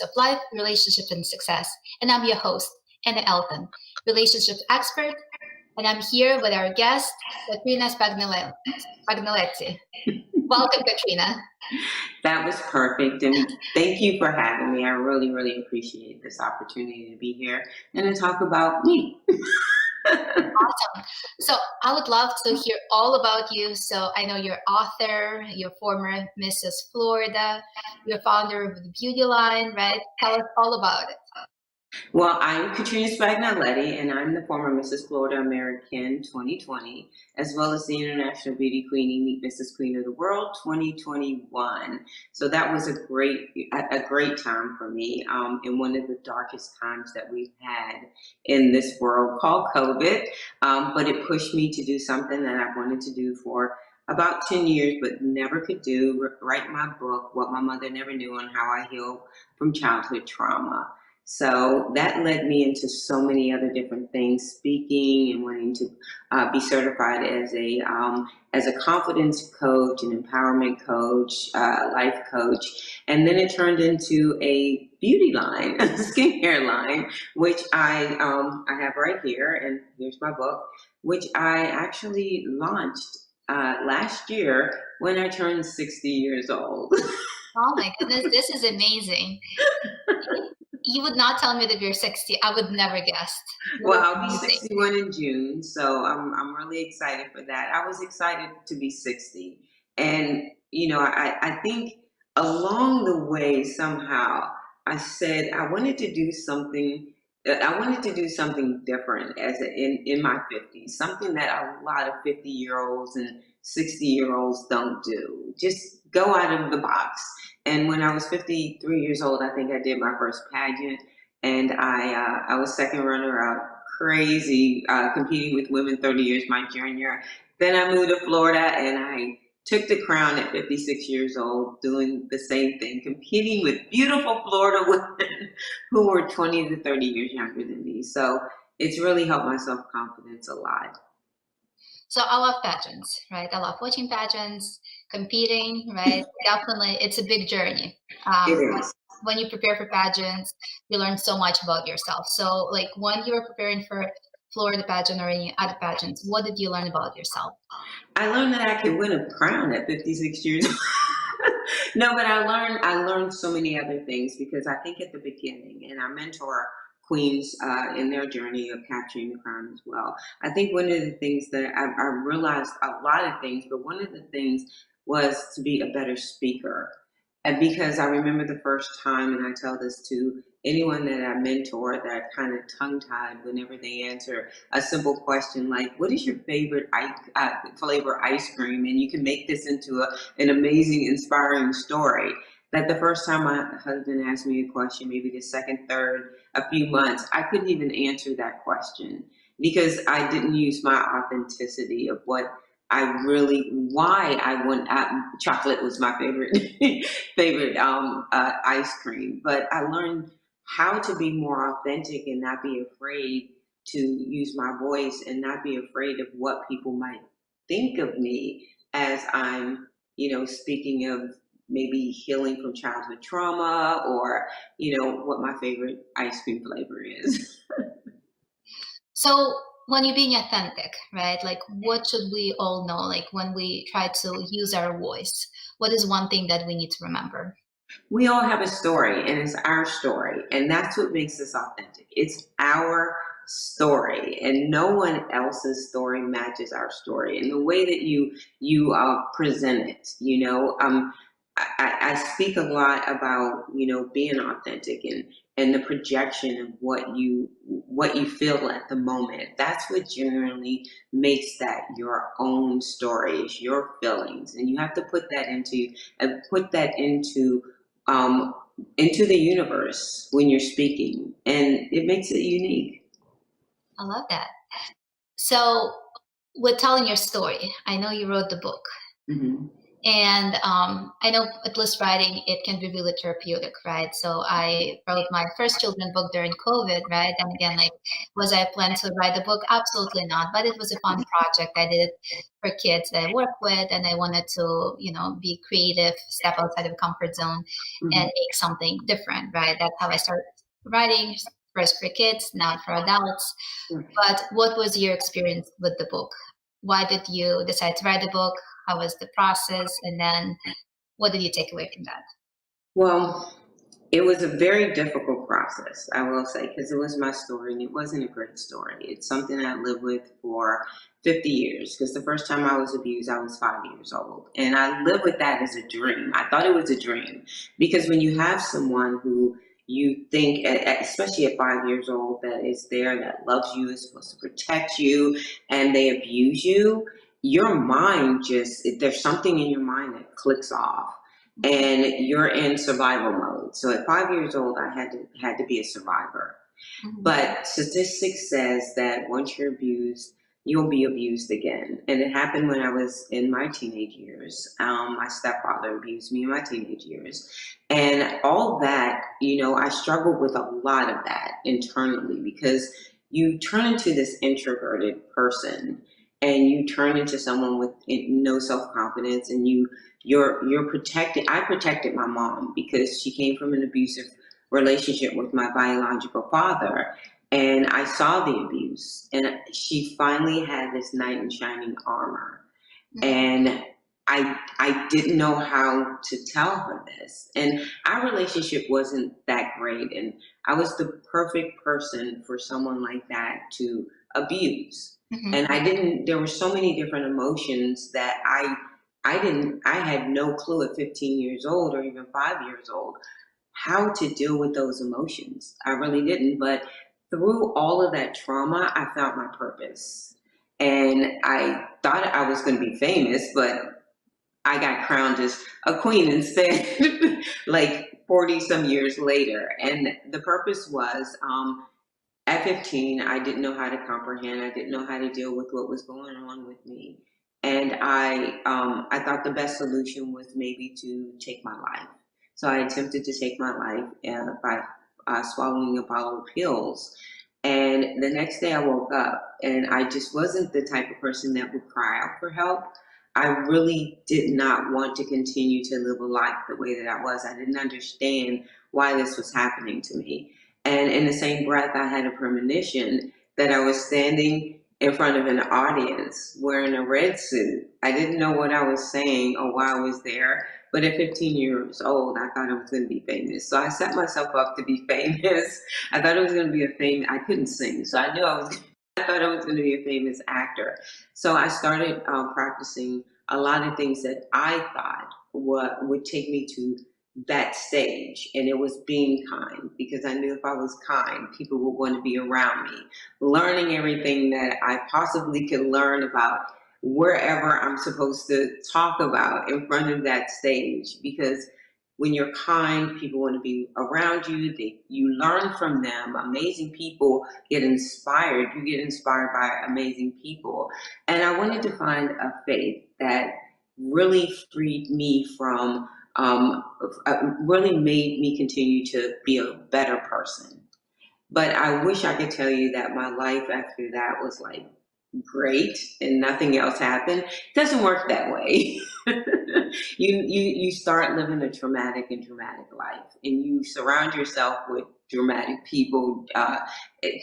of life, relationship, and success. And I'm your host, Anna Elton, relationship expert. And I'm here with our guest, Katrina Spagnoletti. Welcome, Katrina. That was perfect. And thank you for having me. I really, really appreciate this opportunity to be here and to talk about me. Awesome. So I would love to hear all about you. So I know you're author, you're former Mrs. Florida, you're founder of the beauty line, right? Tell us all about it. Well, I'm Katrina Spagnoletti, and I'm the former Mrs. Florida American 2020, as well as the International Beauty Queen, Meet Mrs. Queen of the World 2021. So that was a great time for me, in one of the darkest times that we've had in this world called COVID. But it pushed me to do something that I wanted to do for about 10 years, but never could do, write my book, What My Mother Never Knew, on how I healed from childhood trauma. So that led me into so many other different things, speaking and wanting to be certified as a confidence coach, an empowerment coach, life coach. And then it turned into a beauty line, a skincare line, which I have right here. And here's my book, which I actually launched last year when I turned 60 years old. Oh my goodness, this is amazing. You would not tell me that you're 60. I would never guess. Well, I'll be 61 in June, so I'm really excited for that. I was excited to be 60. And, I think along the way, somehow, I said I wanted to do something. I wanted to do something different in my 50s, something that a lot of 50-year-olds and 60-year-olds don't do. Just go out of the box. And when I was 53 years old, I think I did my first pageant, and I was second runner-up, crazy, competing with women 30 years my junior. Then I moved to Florida, and I took the crown at 56 years old, doing the same thing, competing with beautiful Florida women who were 20 to 30 years younger than me. So it's really helped my self-confidence a lot. So I love pageants, right? I love watching pageants, competing, right? Definitely, it's a big journey. It is. When you prepare for pageants, you learn so much about yourself. So like when you were preparing for Florida pageant or any other pageants, what did you learn about yourself? I learned that I could win a crown at 56 years old. No, but I learned so many other things because I think at the beginning, and I mentor queens in their journey of capturing the crown as well. I think one of the things that I realized a lot of things, but one of the things was to be a better speaker. And because I remember the first time, and I tell this to anyone that I mentor, that kind of tongue-tied whenever they answer a simple question like, what is your favorite flavor ice cream? And you can make this into an amazing, inspiring story. That the first time my husband asked me a question, maybe the second, third, a few months, I couldn't even answer that question because I didn't use my authenticity of why I want chocolate was my favorite ice cream. But I learned how to be more authentic and not be afraid to use my voice and not be afraid of what people might think of me as I'm, speaking of maybe healing from childhood trauma or, what my favorite ice cream flavor is. So when you're being authentic, right? Like what should we all know? Like when we try to use our voice, what is one thing that we need to remember? We all have a story and it's our story. And that's what makes us authentic. It's our story and no one else's story matches our story. And the way that you present it, I speak a lot about, being authentic and the projection of what you feel at the moment. That's what generally makes that your own story, is your feelings. And you have to put that into the universe when you're speaking. And it makes it unique. I love that. So with telling your story, I know you wrote the book. Mm-hmm. And I know at least writing, it can be really therapeutic, right? So I wrote my first children book during COVID, right? And again, like, was I planning to write a book? Absolutely not. But it was a fun project. I did it for kids that I work with, and I wanted to, be creative, step outside of the comfort zone, and Mhm. make something different, right? That's how I started writing, first for kids, now for adults. But what was your experience with the book? Why did you decide to write the book? How was the process? And then what did you take away from that? Well, it was a very difficult process, I will say, because it was my story and it wasn't a great story. It's something I lived with for 50 years because the first time I was abused, I was 5 years old. And I lived with that as a dream. I thought it was a dream because when you have someone who you think, especially at 5 years old, that is there, that loves you, is supposed to protect you, and they abuse you, your mind just, there's something in your mind that clicks off and you're in survival mode. So at 5 years old, I had to be a survivor. Mhm. But statistics says that once you're abused, you'll be abused again. And it happened when I was in my teenage years. My stepfather abused me in my teenage years. And all that, I struggled with a lot of that internally because you turn into this introverted person and you turn into someone with no self-confidence and you're protected. I protected my mom because she came from an abusive relationship with my biological father, and I saw the abuse, and she finally had this knight in shining armor, Mhm. and I didn't know how to tell her this, and our relationship wasn't that great, and I was the perfect person for someone like that to abuse, and Mhm. I didn't. There were so many different emotions that I didn't. I had no clue at 15 years old or even 5 years old how to deal with those emotions. I really didn't. But through all of that trauma, I found my purpose. And I thought I was going to be famous, but I got crowned as a queen instead, like 40 some years later. And the purpose was at 15, I didn't know how to comprehend, I didn't know how to deal with what was going on with me. And I thought the best solution was maybe to take my life. So I attempted to take my life by swallowing a bottle of pills. And the next day I woke up and I just wasn't the type of person that would cry out for help. I really did not want to continue to live a life the way that I was. I didn't understand why this was happening to me. And in the same breath, I had a premonition that I was standing in front of an audience wearing a red suit. I didn't know what I was saying or why I was there, but at 15 years old, I thought I was going to be famous. So I set myself up to be famous. I thought I was going to be a famous. I couldn't sing, so I knew I was. I thought I was going to be a famous actor. So I started practicing a lot of things that I thought would take me to that stage, and it was being kind because I knew if I was kind, people would want to be around me, learning everything that I possibly could learn about wherever I'm supposed to talk about in front of that stage. Because when you're kind, people want to be around you. You learn from them. Amazing people get inspired. You get inspired by amazing people. And I wanted to find a faith that really freed me from really made me continue to be a better person. But I wish I could tell you that my life after that was like great and nothing else happened. It doesn't work that way. You start living a traumatic and dramatic life, and you surround yourself with dramatic people,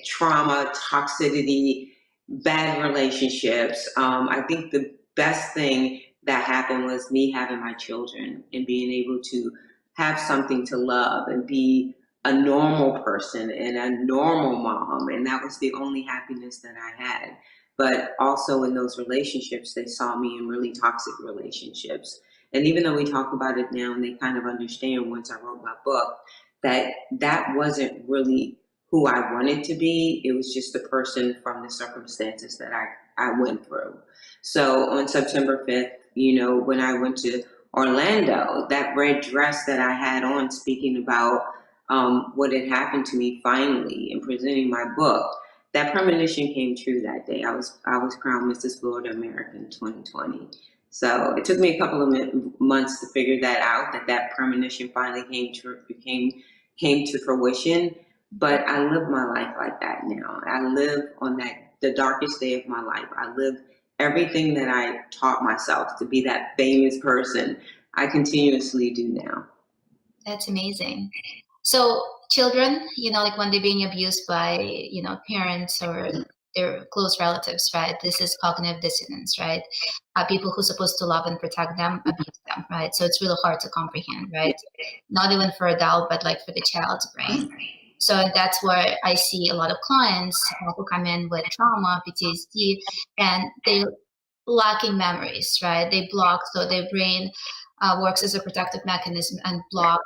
trauma, toxicity, bad relationships. I think the best thing that happened was me having my children and being able to have something to love and be a normal person and a normal mom. And that was the only happiness that I had. But also in those relationships, they saw me in really toxic relationships. And even though we talk about it now and they kind of understand once I wrote my book, that that wasn't really who I wanted to be. It was just the person from the circumstances that I went through. So on September 5th, when I went to Orlando, that red dress that I had on, speaking about what had happened to me finally in presenting my book, that premonition came true that day. I was crowned Mrs. Florida American 2020. So it took me a couple of months to figure that out, that premonition finally came to fruition. But I live my life like that now. I live on the darkest day of my life. I live everything that I taught myself to be that famous person. I continuously do now. That's amazing. So children, like when they're being abused by, parents or their close relatives, right? This is cognitive dissonance, right? People who are supposed to love and protect them abuse them, right? So it's really hard to comprehend, right? Not even for adult, but like for the child's brain. So that's where I see a lot of clients who come in with trauma, PTSD, and they lacking memories, right? They block, so their brain works as a protective mechanism and block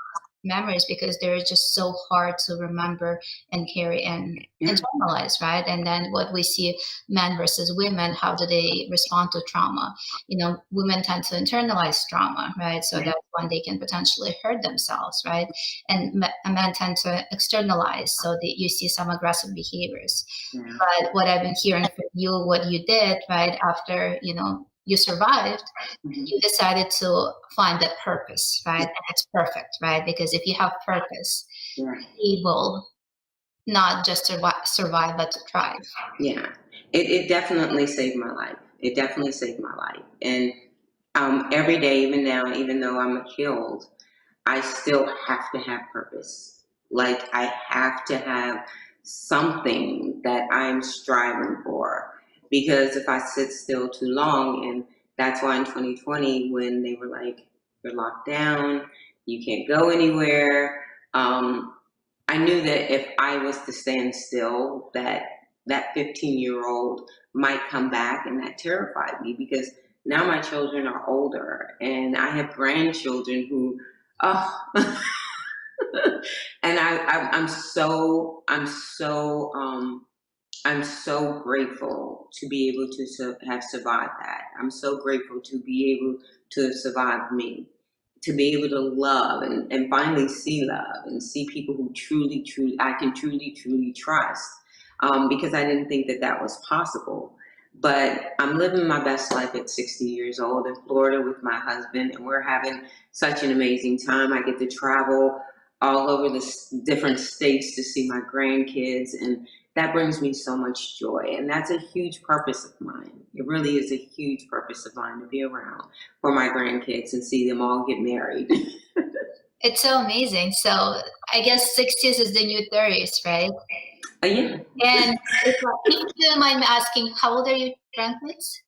memories because they're just so hard to remember and carry and internalize, right? And then what we see, men versus women, how do they respond to trauma? Women tend to internalize trauma, right? So that's when they can potentially hurt themselves, right? And men tend to externalize, so that you see some aggressive behaviors. But what I've been hearing from you, what you did, right, after, you survived, you decided to find that purpose, right? And it's perfect, right? Because if you have purpose, you're able not just to survive, but to thrive. Yeah, it definitely saved my life. It definitely saved my life. And every day, even now, even though I'm healed, I still have to have purpose. Like I have to have something that I'm striving for. Because if I sit still too long, and that's why in 2020, when they were like, you're locked down, you can't go anywhere, I knew that if I was to stand still, that 15-year-old might come back, and that terrified me because now my children are older and I have grandchildren who, oh, and I'm so grateful to be able to have survived that. I'm so grateful to be able to survive me, to be able to love and finally see love and see people who I can truly trust, because I didn't think that was possible. But I'm living my best life at 60 years old in Florida with my husband, and we're having such an amazing time. I get to travel all over the different states to see my grandkids, and that brings me so much joy. And that's a huge purpose of mine. It really is a huge purpose of mine to be around for my grandkids and see them all get married. It's so amazing. So I guess 60s is the new 30s, right? Yeah. And if you don't mind me asking, how old are your grandkids?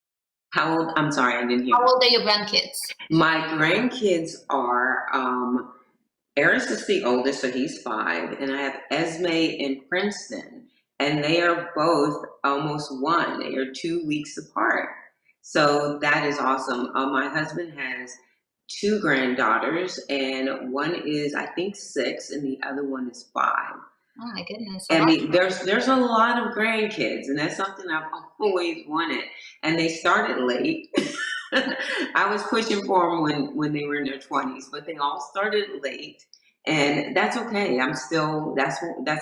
How old? I'm sorry, I didn't hear. How old are your grandkids? My grandkids are, Eris is the oldest, so he's 5, and I have Esme in Princeton, and they are both almost 1. They are 2 weeks apart. So that is awesome. My husband has 2 granddaughters, and one is, I think, 6, and the other one is 5. Oh my goodness. I mean, there's a lot of grandkids, and that's something I've always wanted. And they started late. I was pushing for them when they were in their 20s, but they all started late, and that's okay. That's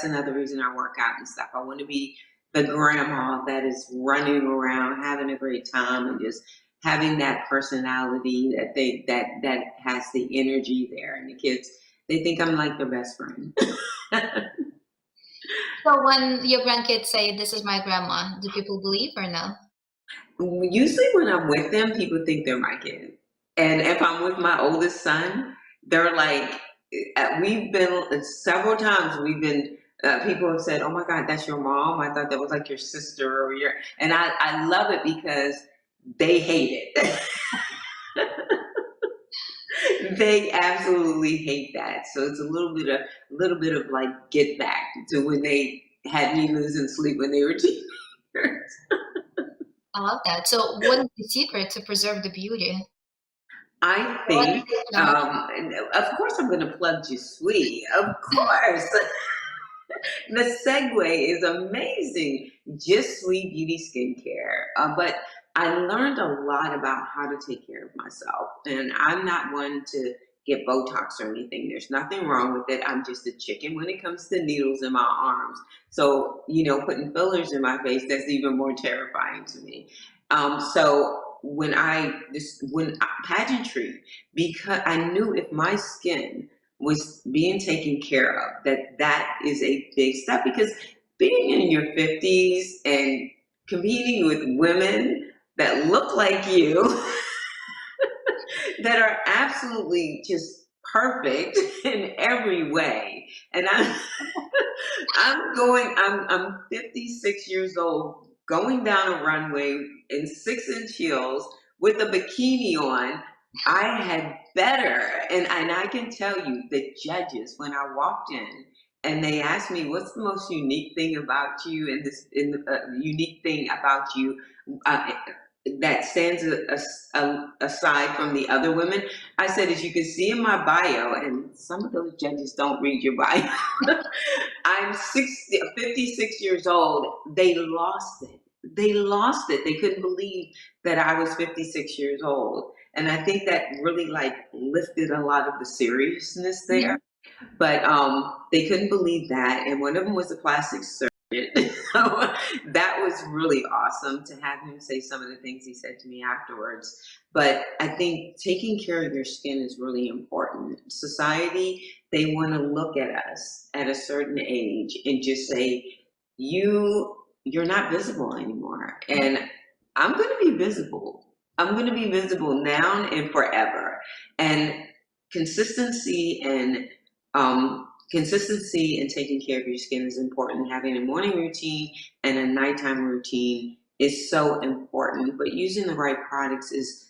another reason I work out and stuff. I want to be the grandma that is running around, having a great time, and just having that personality that has the energy there. And the kids, they think I'm like their best friend. So when your grandkids say, "This is my grandma," do people believe or no? Usually when I'm with them, people think they're my kid. And if I'm with my oldest son, they're like, we've been several times, people have said, oh my God, that's your mom. I thought that was like your sister or and I love it because they hate it. They absolutely hate that. So it's a little bit of like get back to when they had me losing sleep when they were teenagers. I love that. So what is the secret to preserve the beauty? I think, of course, I'm going to plug Je Suis. Of course. The segue is amazing. Je Suis Beauty Skincare. But I learned a lot about how to take care of myself. And I'm not one to get Botox or anything. There's nothing wrong with it. I'm just a chicken when it comes to needles in my arms. So, putting fillers in my face, that's even more terrifying to me. So when pageantry, because I knew if my skin was being taken care of, that is a big step, because being in your 50s and competing with women that look like you that are absolutely just perfect in every way. And I'm 56 years old, going down a runway in 6-inch heels with a bikini on. I had better, and I can tell you, the judges, when I walked in and they asked me, what's the most unique thing about you, and unique thing about you uh, that stands aside from the other women, I said, as you can see in my bio, and some of those judges don't read your bio, I'm 56 years old. They lost it. They lost it. They couldn't believe that I was 56 years old. And I think that really like lifted a lot of the seriousness there. But they couldn't believe that. And one of them was a plastic surgeon. So that was really awesome to have him say some of the things he said to me afterwards. But I think taking care of your skin is really important. Society, they want to look at us at a certain age and just say, you're not visible anymore. And I'm going to be visible. I'm going to be visible now and forever. And consistency and consistency in taking care of your skin is important. Having a morning routine and a nighttime routine is so important. But using the right products is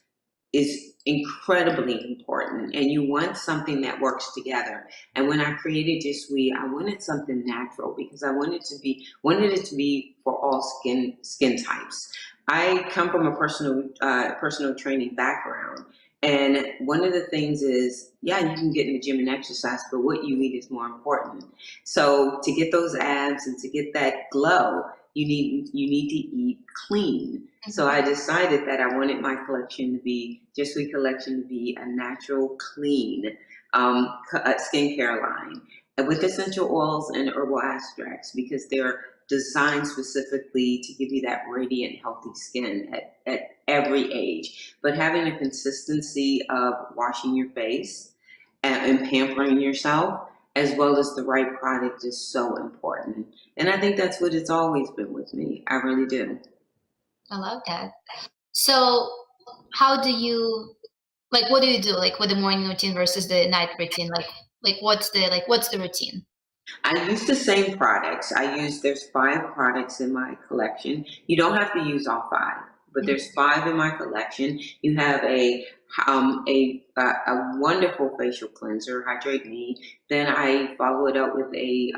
incredibly important, and you want something that works together. And when I created Je Suis, I wanted something natural because I wanted it to be for all skin types. I come from a personal training background, and one of the things is, yeah, you can get in the gym and exercise, but what you eat is more important. So to get those abs and to get that glow, you need to eat clean. So I decided that I wanted my collection to be, Je Suis collection to be a natural, clean skincare line with essential oils and herbal extracts, because they're designed specifically to give you that radiant, healthy skin at every age. But having a consistency of washing your face and pampering yourself, as well as the right product, is so important. And I think that's what it's always been with me. I really do. I love that. So how do you, like, what do you do, like, with the morning routine versus the night routine? Like what's the routine? I use the same products. There's 5 products in my collection. You don't have to use all 5, but there's 5 in my collection. You have a wonderful facial cleanser, Hydrate Me. Then I follow it up with a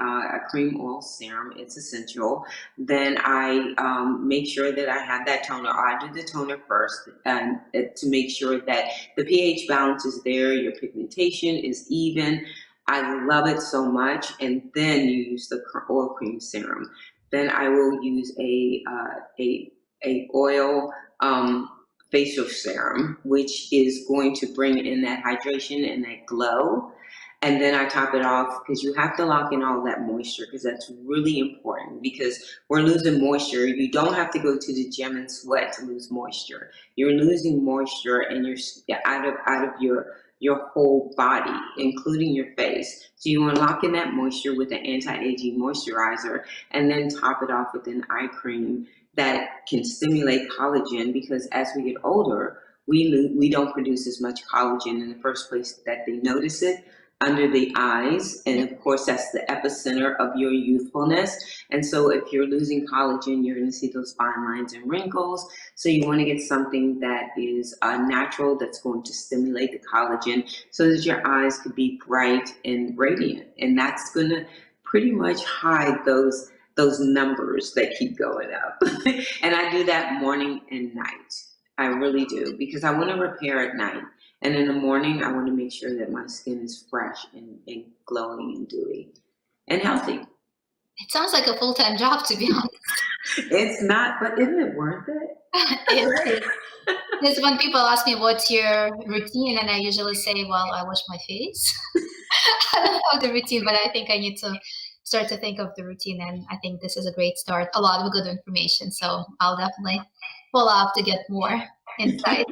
cream oil serum. It's essential. Then I make sure that I have that toner. I do the toner first, to make sure that the pH balance is there, your pigmentation is even. I love it so much. And then you use the oil cream serum. Then I will use a oil facial serum, which is going to bring in that hydration and that glow. And then I top it off, because you have to lock in all that moisture, because that's really important, because we're losing moisture. You don't have to go to the gym and sweat to lose moisture. You're losing moisture, and you're out of your whole body, including your face. So you want to lock in that moisture with an anti-aging moisturizer, and then top it off with an eye cream that can stimulate collagen, because as we get older, we don't produce as much collagen in the first place that they notice it under the eyes. And of course, that's the epicenter of your youthfulness. And so if you're losing collagen, you're going to see those fine lines and wrinkles. So you want to get something that is natural, that's going to stimulate the collagen, so that your eyes could be bright and radiant. And that's going to pretty much hide those numbers that keep going up. And I do that morning and night. I really do, because I want to repair at night. And in the morning, I want to make sure that my skin is fresh and glowing and dewy and healthy. It sounds like a full-time job, to be honest. It's not, but isn't it worth it? It is. Because when people ask me what's your routine, and I usually say, well, I wash my face. I don't have the routine, but I think I need to start to think of the routine, and I think this is a great start. A lot of good information, so I'll definitely follow up to get more. inside.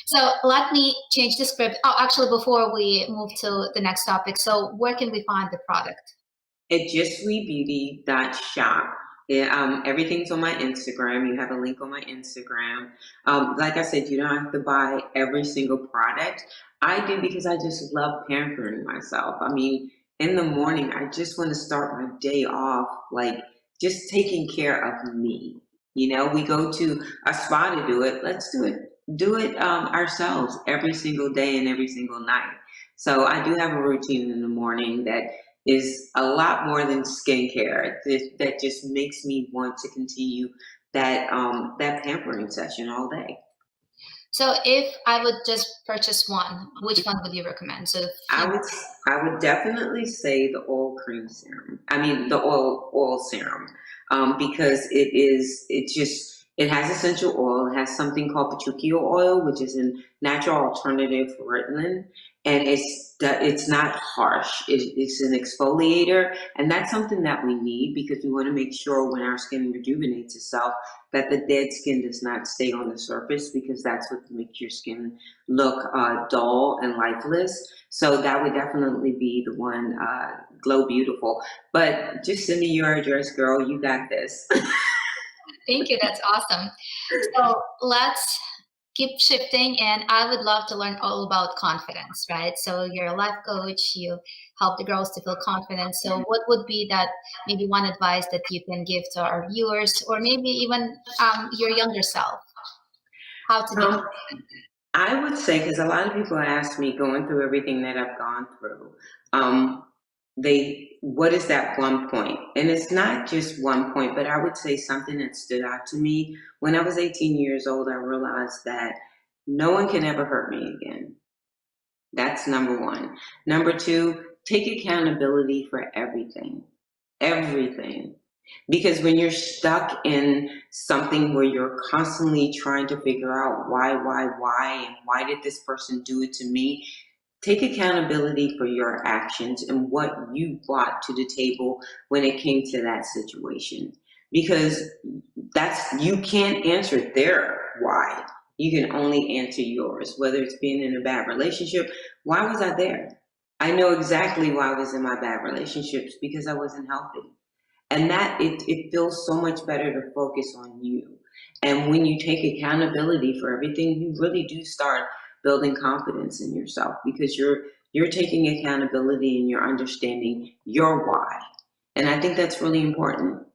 So let me change the script. Oh, actually, before we move to the next topic, so where can we find the product? At JeSuitBeauty.shop. Yeah, everything's on my Instagram. You have a link on my Instagram. Like I said, you don't have to buy every single product. I do because I just love pampering myself. I mean, in the morning, I just want to start my day off like just taking care of me. You know, we go to a spa to do it. Let's do it ourselves every single day and every single night. So I do have a routine in the morning that is a lot more than skincare. That just makes me want to continue that pampering session all day. So if I would just purchase one, which one would you recommend? So I would definitely say the oil cream serum. I mean the oil serum, because it has essential oil. It has something called petroleum oil, which is a natural alternative for retinol, and it's not harsh. It's an exfoliator, and that's something that we need because we want to make sure when our skin rejuvenates itself that the dead skin does not stay on the surface, because that's what makes your skin look dull and lifeless. So that would definitely be the one, Glow Beautiful. But just send me your address, girl. You got this. thank you. That's awesome. So let's keep shifting, and I would love to learn all about confidence, right? So you're a life coach, you help the girls to feel confident. So what would be that maybe one advice that you can give to our viewers, or maybe even your younger self, how to be Um, confident? I would say, because a lot of people ask me, going through everything that I've gone through, what is that one point? And it's not just one point, but I would say something that stood out to me. When I was 18 years old, I realized that no one can ever hurt me again. That's number one. Number two, take accountability for everything. Everything. Because when you're stuck in something where you're constantly trying to figure out why, and why did this person do it to me, take accountability for your actions and what you brought to the table when it came to that situation. Because you can't answer their why. You can only answer yours, whether it's being in a bad relationship. Why was I there? I know exactly why I was in my bad relationships, because I wasn't healthy. And that it feels so much better to focus on you. And when you take accountability for everything, you really do start building confidence in yourself, because you're taking accountability and you're understanding your why. And I think that's really important.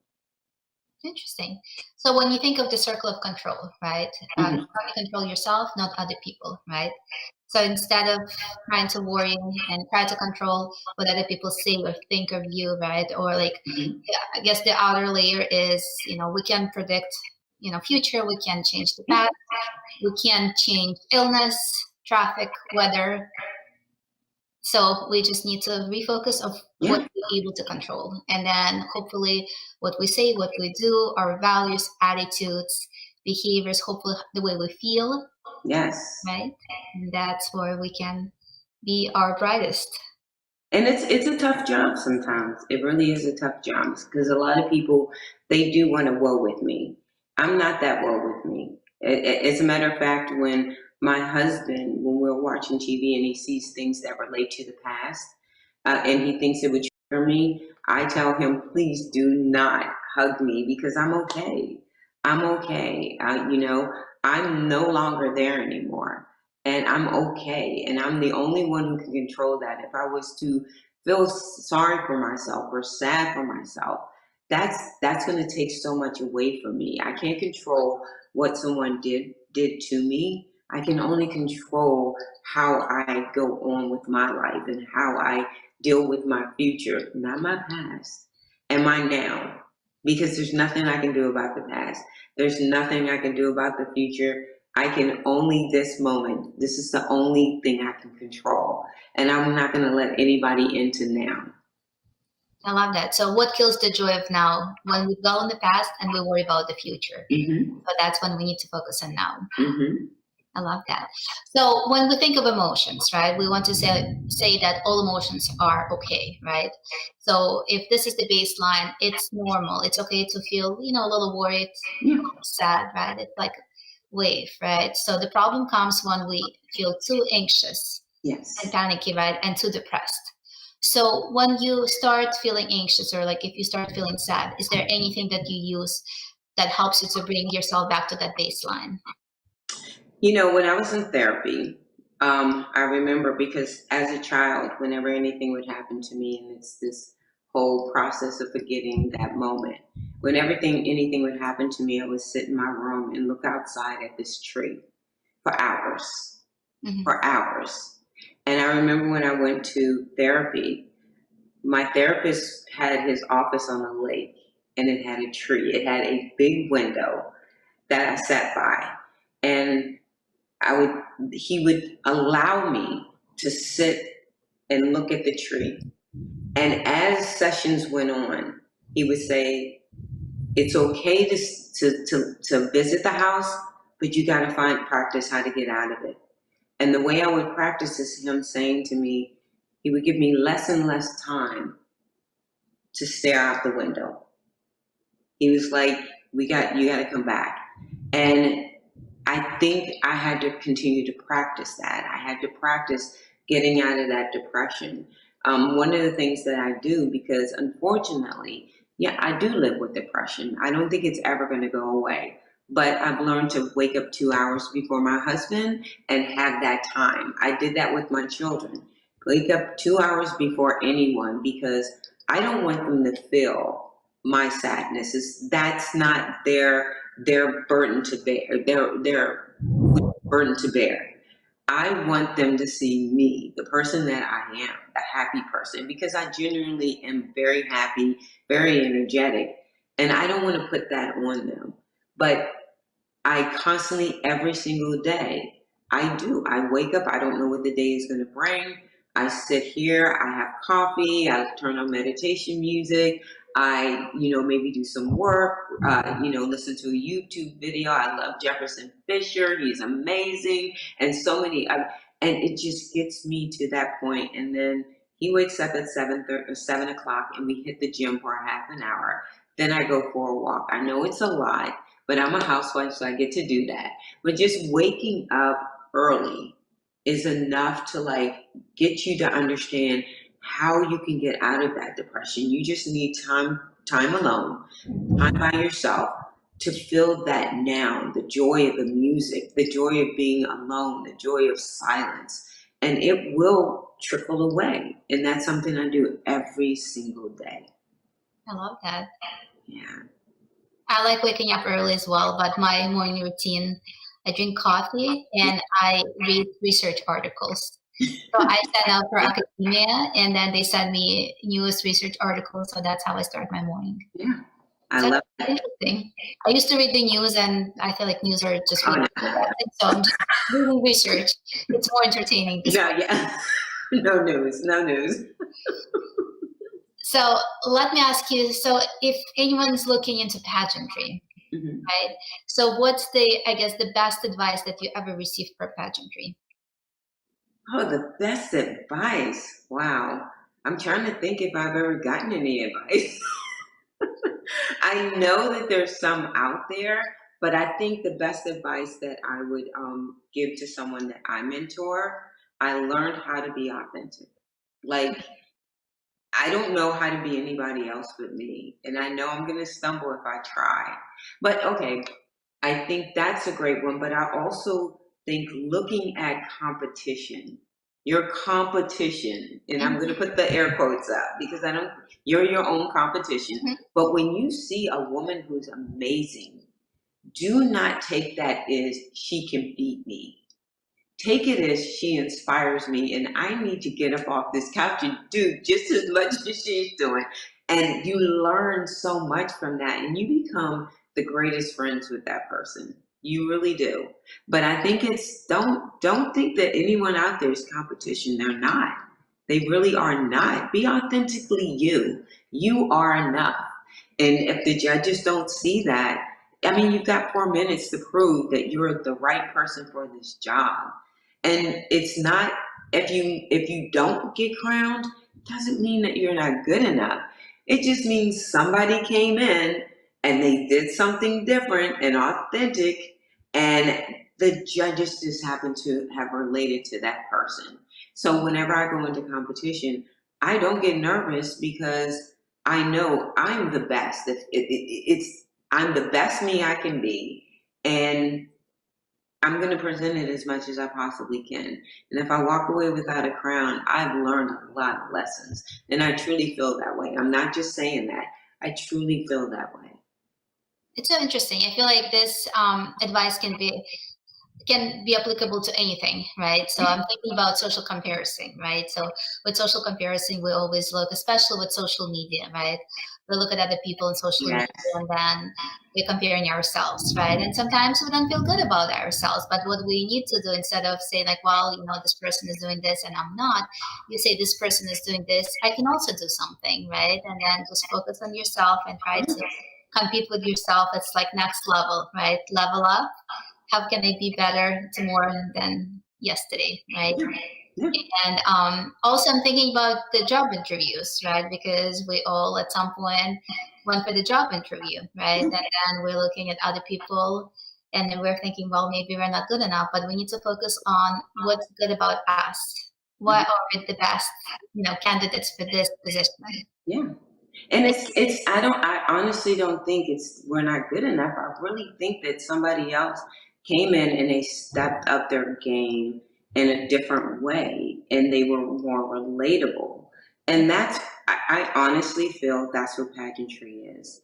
Interesting. So when you think of the circle of control, right? You want to control yourself, not other people, right? So instead of trying to worry and try to control what other people say or think of you, right? Or like, Mhm. yeah, I guess the outer layer is, we can predict, future, we can change the past, we can change illness, traffic, weather. So we just need to refocus of what Yeah. we're able to control. And then hopefully what we say, what we do, our values, attitudes, behaviors, hopefully the way we feel, Yes. right? And that's where we can be our brightest. And it's a tough job sometimes. It really is a tough job, because a lot of people, they do want to woe with me. I'm not that woe with me. As a matter of fact, when my husband, when we're watching TV and he sees things that relate to the past, and he thinks it would trigger me, I tell him, please do not hug me, because I'm okay. I'm okay. I'm no longer there anymore, and I'm okay. And I'm the only one who can control that. If I was to feel sorry for myself or sad for myself, that's going to take so much away from me. I can't control what someone did to me. I can only control how I go on with my life and how I deal with my future, not my past and my now. Because there's nothing I can do about the past. There's nothing I can do about the future. I can only this moment. This is the only thing I can control. And I'm not going to let anybody into now. I love that. So what kills the joy of now? When we dwell on the past and we worry about the future. Mm-hmm. So that's when we need to focus on now. Mm-hmm. I love that. So when we think of emotions, right, we want to say that all emotions are okay, right? So if this is the baseline, it's normal. It's okay to feel, a little worried, Yeah. sad, right? It's like wave, right? So the problem comes when we feel too anxious Yes. and panicky, right? And too depressed. So when you start feeling anxious, or like if you start feeling sad, is there anything that you use that helps you to bring yourself back to that baseline? You know, when I was in therapy, I remember because as a child, whenever anything would happen to me, and it's this whole process of forgetting that moment, when anything would happen to me, I would sit in my room and look outside at this tree for hours, Mm-hmm. for hours. And I remember when I went to therapy, my therapist had his office on a lake, and it had a tree. It had a big window that I sat by. And he would allow me to sit and look at the tree. And as sessions went on, he would say, it's okay to visit the house, but you got to practice how to get out of it. And the way I would practice is him saying to me, he would give me less and less time to stare out the window. He was like, you got to come back. And I think I had to continue to practice that. I had to practice getting out of that depression. One of the things that I do, because unfortunately, yeah, I do live with depression. I don't think it's ever going to go away. But I've learned to wake up 2 hours before my husband and have that time. I did that with my children. Wake up 2 hours before anyone, because I don't want them to feel my sadness. That's not their burden to bear, their burden to bear. I want them to see me, the person that I am, a happy person, because I genuinely am very happy, very energetic, and I don't want to put that on them. But I constantly, every single day, I do. I wake up, I don't know what the day is going to bring. I sit here, I have coffee, I turn on meditation music, I, maybe do some work, listen to a YouTube video. I love Jefferson Fisher. He's amazing. And so many, and it just gets me to that point. And then he wakes up at 7 o'clock and we hit the gym for a half an hour. Then I go for a walk. I know it's a lot, but I'm a housewife, so I get to do that. But just waking up early is enough to get you to understand how you can get out of that depression. You just need time alone, time by yourself, to feel that now, the joy of the music, the joy of being alone, the joy of silence, and it will trickle away. And that's something I do every single day. I love that. Yeah. I like waking up early as well, but my morning routine, I drink coffee and I read research articles. So I sign up for academia, and then they send me news research articles. So that's how I start my morning. Yeah, I love that. Interesting. I used to read the news, and I feel like news are just really so I'm just reading research. It's more entertaining. Yeah. No news. So let me ask you, so if anyone's looking into pageantry, mm-hmm. right? So what's the best advice that you ever received for pageantry? Oh, the best advice. Wow. I'm trying to think if I've ever gotten any advice. I know that there's some out there, but I think the best advice that I would give to someone that I mentor, I learned how to be authentic. I don't know how to be anybody else but me. And I know I'm going to stumble if I try. But okay, I think that's a great one. But I also think looking at competition, your competition, and I'm going to put the air quotes up because you're your own competition. Mm-hmm. But when you see a woman who's amazing, do not take that as she can beat me. Take it as she inspires me, and I need to get up off this couch and do just as much as she's doing. And you learn so much from that, and you become the greatest friends with that person. You really do. But I think don't think that anyone out there is competition. They're not. They really are not. Be authentically you. You are enough. And if the judges don't see that, I mean, you've got 4 minutes to prove that you're the right person for this job. And it's not, if you don't get crowned, doesn't mean that you're not good enough. It just means somebody came in and they did something different and authentic, And the judges just happen to have related to that person. So whenever I go into competition, I don't get nervous because I know I'm the best. I'm the best me I can be, and I'm going to present it as much as I possibly can. And if I walk away without a crown, I've learned a lot of lessons, and I truly feel that way. I'm not just saying that. I truly feel that way. It's so interesting. I feel like this advice can be applicable to anything, right? So I'm thinking about social comparison, right? So with social comparison, we always look, especially with social media, right? We look at other people on social Yes. media and then we're comparing ourselves, right? And sometimes we don't feel good about ourselves. But what we need to do, instead of saying like, well, this person is doing this and I'm not, you say this person is doing this, I can also do something, right? And then just focus on yourself and try to compete with yourself. It's like next level, right? Level up. How can I be better tomorrow than yesterday, right? Yeah. And also I'm thinking about the job interviews, right? Because we all at some point went for the job interview, right? And then we're looking at other people and then we're thinking, well, maybe we're not good enough, but we need to focus on what's good about us. What are the best, candidates for this position? Yeah. And I honestly don't think we're not good enough. I really think that somebody else came in and they stepped up their game in a different way and they were more relatable. And I honestly feel that's what pageantry is.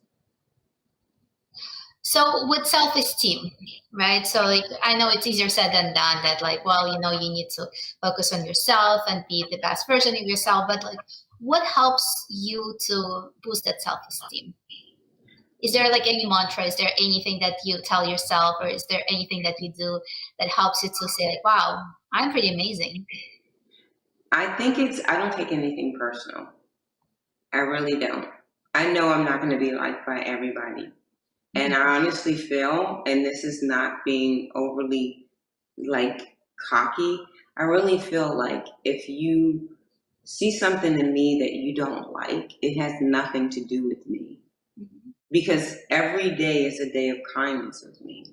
So with self-esteem, right? So like, I know it's easier said than done that like, well, you need to focus on yourself and be the best version of yourself. But like, what helps you to boost that self-esteem? Is there like any mantra? Is there anything that you tell yourself, or is there anything that you do that helps you to say like, wow, I'm pretty amazing? I don't take anything personal. I really don't. I know I'm not going to be liked by everybody. And I honestly feel, and this is not being overly like cocky, I really feel like if you see something in me that you don't like, it has nothing to do with me. Because every day is a day of kindness with me.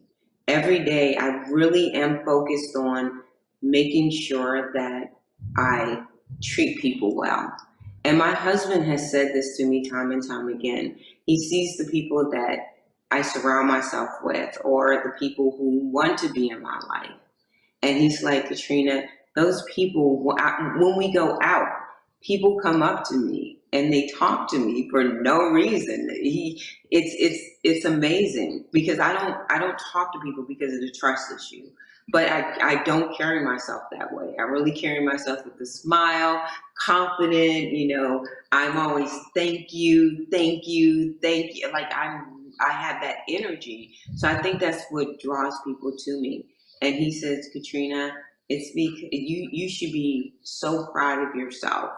Every day I really am focused on making sure that I treat people well. And my husband has said this to me time and time again. He sees the people that I surround myself with or the people who want to be in my life. And he's like, Katrina, those people, when we go out, people come up to me and they talk to me for no reason. It's amazing because I don't talk to people because of the trust issue. But I don't carry myself that way. I really carry myself with a smile, confident, I'm always thank you, thank you, thank you. Like I have that energy. So I think that's what draws people to me. And he says, Katrina, it's because you should be so proud of yourself.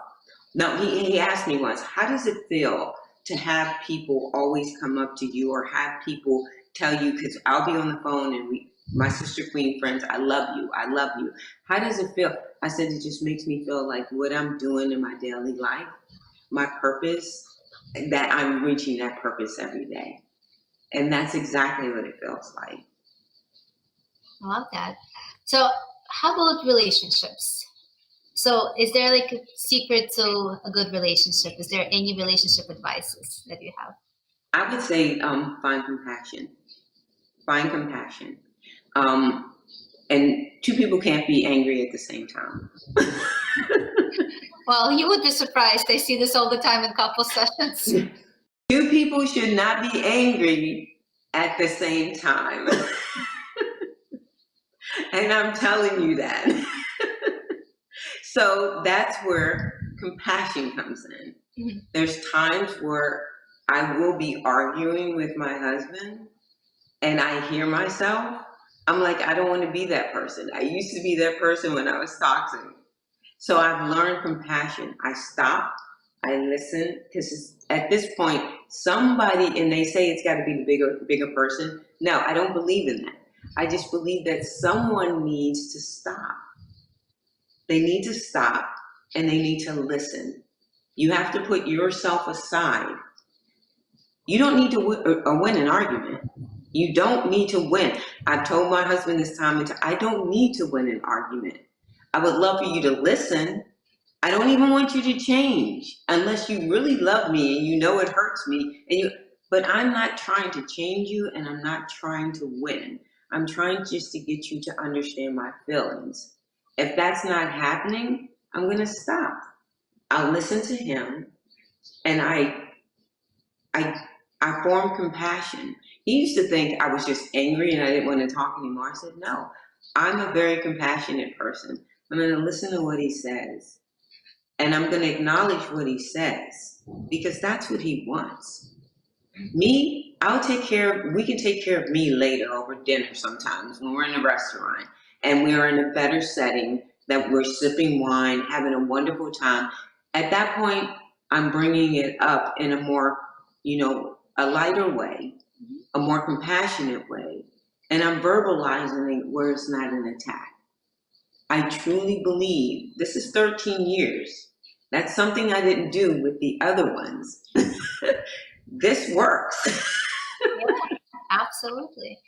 Now, he asked me once, how does it feel to have people always come up to you or have people tell you, because I'll be on the phone and my sister queen friends, I love you, I love you. How does it feel? I said, it just makes me feel like what I'm doing in my daily life, my purpose, that I'm reaching that purpose every day. And that's exactly what it feels like. I love that. So how about relationships? So is there like a secret to a good relationship? Is there any relationship advices that you have? I would say find compassion. Find compassion. And two people can't be angry at the same time. Well, you would be surprised. I see this all the time in couple sessions. Two people should not be angry at the same time. And I'm telling you that. So that's where compassion comes in. Mm-hmm. There's times where I will be arguing with my husband and I hear myself. I'm like, I don't want to be that person. I used to be that person when I was toxic. So I've learned compassion. I stop, I listen, because at this point, somebody, and they say it's got to be the bigger person. No, I don't believe in that. I just believe that someone needs to stop. They need to stop and they need to listen. You have to put yourself aside. You don't need to win an argument. You don't need to win. I've told my husband this time and I don't need to win an argument. I would love for you to listen. I don't even want you to change unless you really love me and you know it hurts me. But I'm not trying to change you and I'm not trying to win. I'm trying just to get you to understand my feelings. If that's not happening, I'm going to stop. I'll listen to him and I I formed compassion. He used to think I was just angry and I didn't want to talk anymore. I said, no, I'm a very compassionate person. I'm going to listen to what he says. And I'm going to acknowledge what he says because that's what he wants. Me, we can take care of me later over dinner sometimes when we're in a restaurant and we're in a better setting that we're sipping wine, having a wonderful time. At that point, I'm bringing it up in a more, a lighter way, a more compassionate way, and I'm verbalizing it where it's not an attack. I truly believe this is 13 years. That's something I didn't do with the other ones. This works. Yeah, absolutely.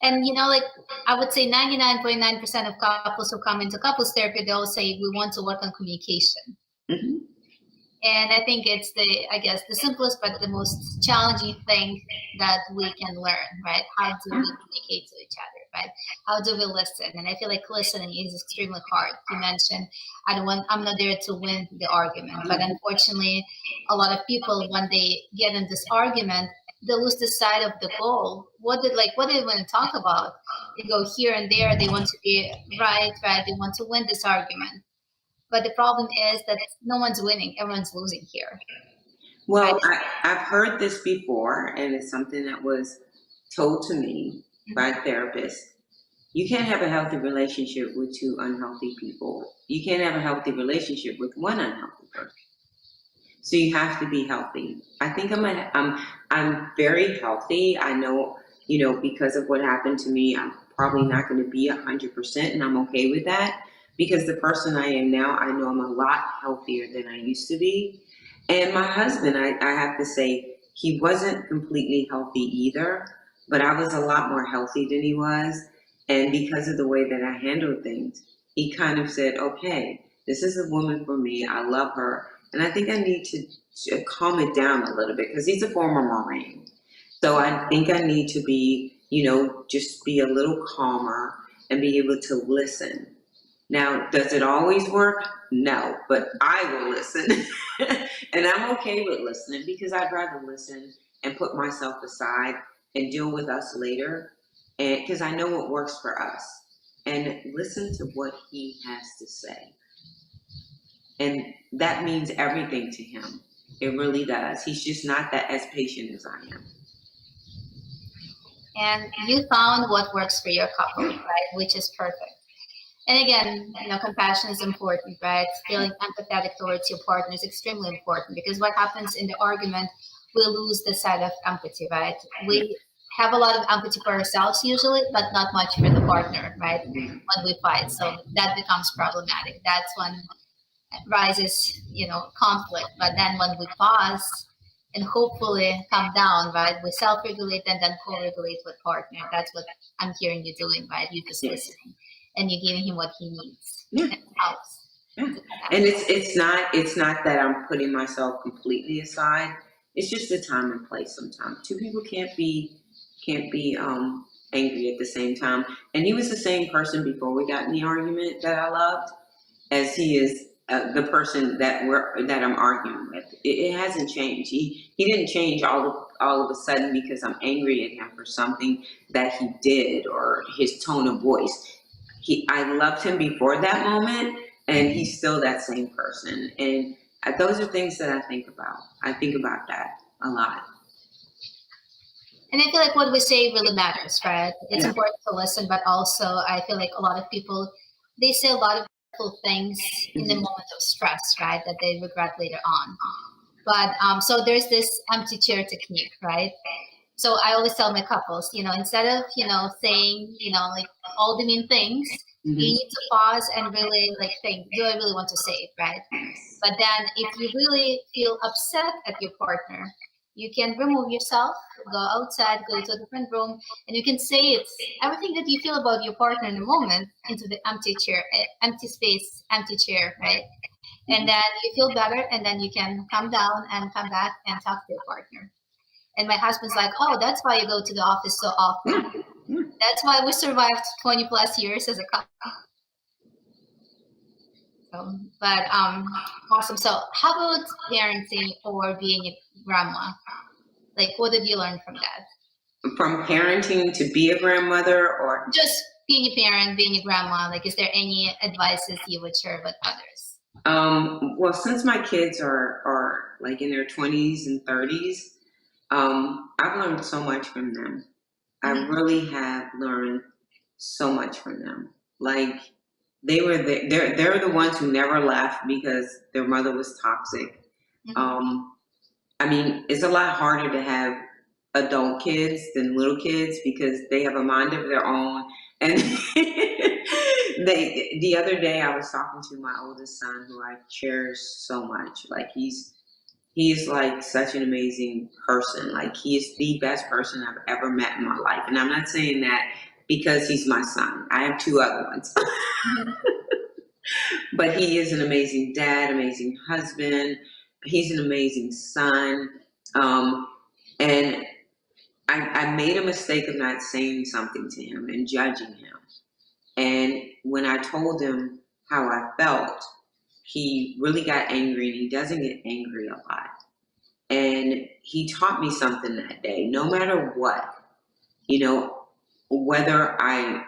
And like I would say 99.9% of couples who come into couples therapy, they'll say we want to work on communication. Mm-hmm. And I think it's the simplest but the most challenging thing that we can learn, right? How do we communicate to each other, right? How do we listen? And I feel like listening is extremely hard. You mentioned I'm not there to win the argument, but unfortunately, a lot of people when they get in this argument, they lose the sight of the goal. What did they want to talk about? They go here and there. They want to be right. They want to win this argument. But the problem is that no one's winning, everyone's losing here. Well, I've heard this before, and it's something that was told to me by a therapist. You can't have a healthy relationship with two unhealthy people. You can't have a healthy relationship with one unhealthy person. So you have to be healthy. I think I'm very healthy. I know, because of what happened to me, I'm probably not going to be 100%, and I'm okay with that. Because the person I am now, I know I'm a lot healthier than I used to be. And my husband, I have to say, he wasn't completely healthy either, but I was a lot more healthy than he was. And because of the way that I handled things, he kind of said, okay, this is a woman for me. I love her. And I think I need to calm it down a little bit because he's a former Marine. So I think I need to be, just be a little calmer and be able to listen. Now, does it always work? No, but I will listen. And I'm okay with listening because I'd rather listen and put myself aside and deal with us later. And because I know what works for us and listen to what he has to say. And that means everything to him. It really does. He's just not that as patient as I am. And you found what works for your couple, right? Which is perfect. And again, compassion is important, right? Feeling empathetic towards your partner is extremely important because what happens in the argument, we lose the side of empathy, right? We have a lot of empathy for ourselves usually, but not much for the partner, right? When we fight. So that becomes problematic. That's when it rises, conflict. But then when we pause and hopefully calm down, right? We self-regulate and then co-regulate with partner. That's what I'm hearing you doing, right? You just listening. And you're giving him what he needs. Yeah. And helps. Yeah. And it's not that I'm putting myself completely aside. It's just the time and place sometimes. Two people can't be angry at the same time. And he was the same person before we got in the argument that I loved as he is the person that I'm arguing with. It hasn't changed. He didn't change all of a sudden because I'm angry at him for something that he did or his tone of voice. I loved him before that moment, and he's still that same person. And those are things that I think about. I think about that a lot. And I feel like what we say really matters, right? It's important to listen, but also I feel like a lot of people, they say a lot of beautiful things in the moment of stress, right? That they regret later on. But so there's this empty chair technique, right? So I always tell my couples, instead of, saying, like all the mean things, you need to pause and really think, do I really want to say it, right? But then if you really feel upset at your partner, You can remove yourself, go outside, go to a different room, and you can say it's everything that you feel about your partner in the moment into the empty chair, empty space, empty chair, right? And then you feel better, and then you can come down and come back and talk to your partner. And my husband's like, oh, that's why you go to the office so often. That's why we survived 20 plus years as a couple. But awesome. So how about parenting or being a grandma? Like, what did you learn from that? From parenting to be a grandmother, or just being a parent, being a grandma? Like, is there any advices you would share with others? Well, since my kids are like in their 20s and 30s, I've learned so much from them. I really have learned so much from them. Like, they're the ones who never left because their mother was toxic. I mean, it's a lot harder to have adult kids than little kids because they have a mind of their own. And the other day I was talking to my oldest son, who I cherish so much. Like, he is like such an amazing person. Like, he is the best person I've ever met in my life. And I'm not saying that because he's my son. I have two other ones. But he is an amazing dad, amazing husband. He's an amazing son. And I made a mistake of not saying something to him and judging him. And when I told him how I felt, he really got angry, and he doesn't get angry a lot. And he taught me something that day. No matter what, you know, whether I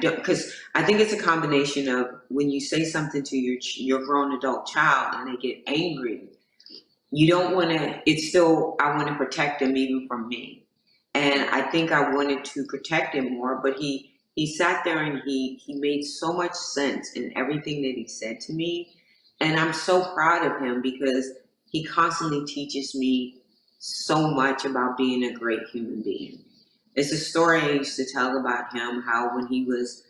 don't, because I think it's a combination of when you say something to your grown adult child and they get angry, you don't want to, it's still, I want to protect them even from me. And I think I wanted to protect him more, but he sat there and he made so much sense in everything that he said to me. And I'm so proud of him because he constantly teaches me so much about being a great human being. It's a story I used to tell about him, how when he was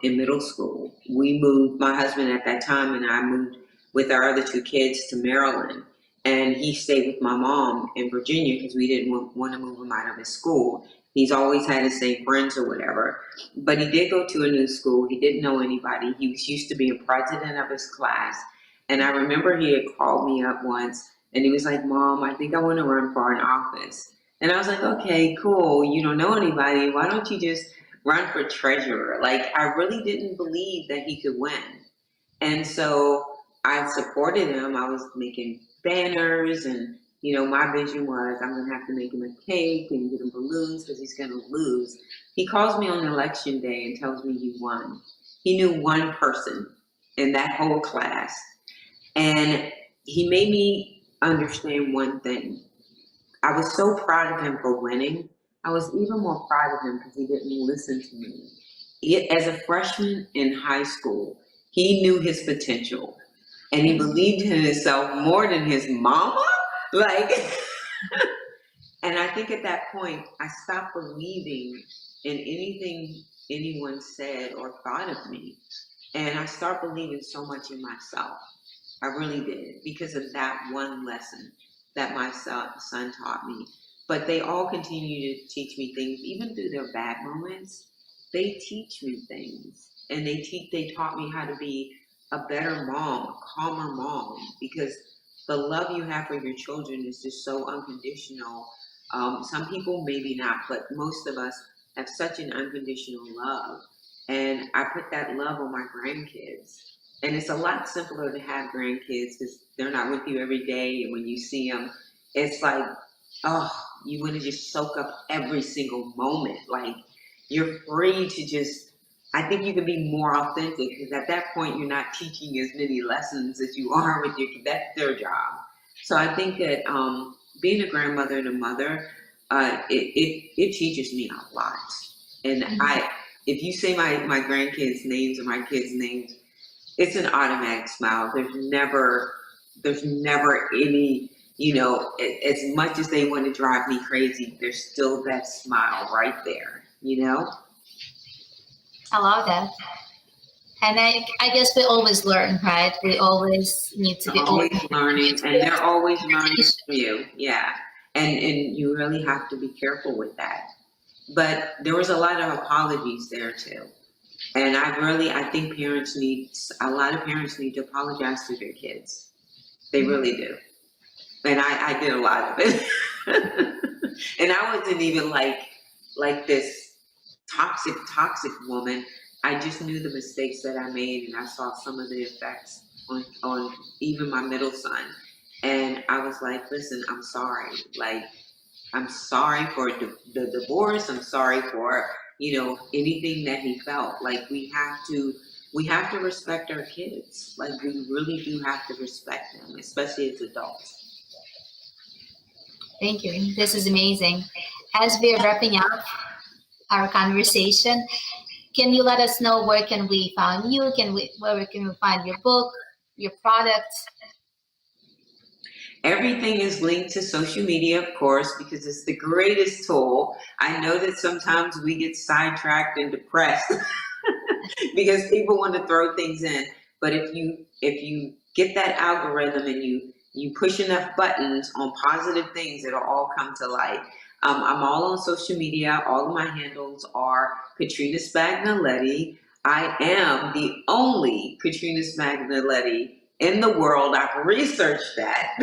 in middle school, we moved, my husband at that time and I moved with our other two kids to Maryland. And he stayed with my mom in Virginia because we didn't want to move him out of his school. He's always had his same friends or whatever. But he did go to a new school. He didn't know anybody. He was used to being president of his class. And I remember he had called me up once and he was like, Mom, I think I want to run for an office. And I was like, okay, cool. You don't know anybody. Why don't you just run for treasurer? Like, I really didn't believe that he could win. And so I supported him. I was making banners and, you know, my vision was I'm going to have to make him a cake and get him balloons because he's going to lose. He calls me on election day and tells me he won. He knew one person in that whole class. And he made me understand one thing. I was so proud of him for winning. I was even more proud of him because he didn't listen to me. As a freshman in high school, he knew his potential and he believed in himself more than his mama. Like, and I think at that point, I stopped believing in anything anyone said or thought of me. And I started believing so much in myself. I really did, because of that one lesson that my son taught me. But they all continue to teach me things, even through their bad moments. They teach me things, and they taught me how to be a better mom, a calmer mom, because the love you have for your children is just so unconditional. Some people maybe not, but most of us have such an unconditional love. And I put that love on my grandkids. And it's a lot simpler to have grandkids because they're not with you every day. And when you see them, it's like, oh, you want to just soak up every single moment. Like, you're free to just, I think you can be more authentic because at that point, you're not teaching as many lessons as you are with your kids. That's their job. So I think that being a grandmother and a mother, it teaches me a lot. And if you say my grandkids' names or my kids' names, it's an automatic smile. There's never any, you know, as much as they want to drive me crazy, there's still that smile right there, you know? I love that. And I guess we always learn, right? We always need to be always learning, and they're always learning from you. Yeah. and you really have to be careful with that. But there was a lot of apologies there too. And I think a lot of parents need to apologize to their kids. They really do. And I did a lot of it. And I wasn't even like this toxic woman. I just knew the mistakes that I made, and I saw some of the effects on even my middle son. And I was like, listen, I'm sorry. Like, I'm sorry for the divorce. I'm sorry for, anything that he felt. Like, we have to respect our kids. Like, we really do have to respect them, especially as adults. Thank you. This is amazing. As we're wrapping up our conversation, can you let us know where can we find you? Where can we find your book, your products? Everything is linked to social media, of course, because it's the greatest tool. I know that sometimes we get sidetracked and depressed because people want to throw things in. But if you get that algorithm and you push enough buttons on positive things, it'll all come to light. I'm all on social media. All of my handles are Katrina Spagnoletti. I am the only Katrina Spagnoletti in the world. I've researched that.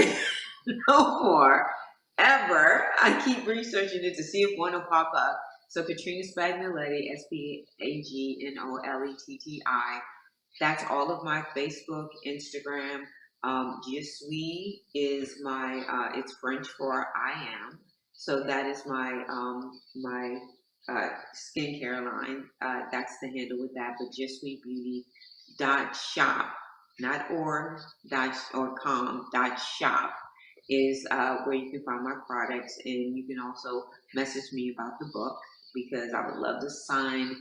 No more, ever. I keep researching it to see if one will pop up. So Katrina Spagnoletti, Spagnoletti. That's all of my Facebook, Instagram. Je Suis is my, it's French for I am. So that is my skincare line. That's the handle with that. But Je Suis Beauty .shop, not or .com, .shop is where you can find my products, and you can also message me about the book, because I would love to sign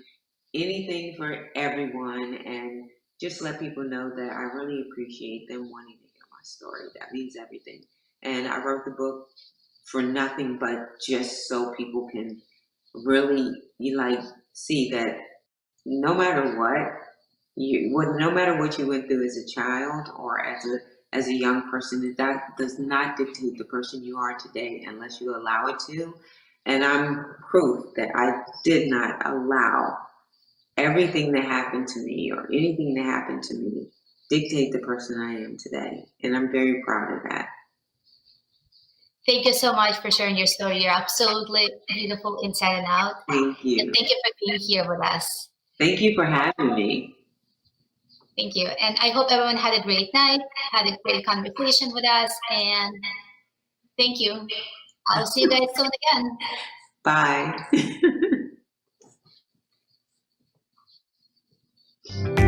anything for everyone and just let people know that I really appreciate them wanting to hear my story. That means everything. And I wrote the book for nothing but just so people can really see that no matter what no matter what you went through as a child or as a young person, that does not dictate the person you are today unless you allow it to. And I'm proof that I did not allow everything that happened to me or anything that happened to me dictate the person I am today. And I'm very proud of that. Thank you so much for sharing your story. You're absolutely beautiful inside and out. Thank you. And thank you for being here with us. Thank you for having me. Thank you. And I hope everyone had a great night, had a great conversation with us. And thank you. I'll see you guys soon again. Bye.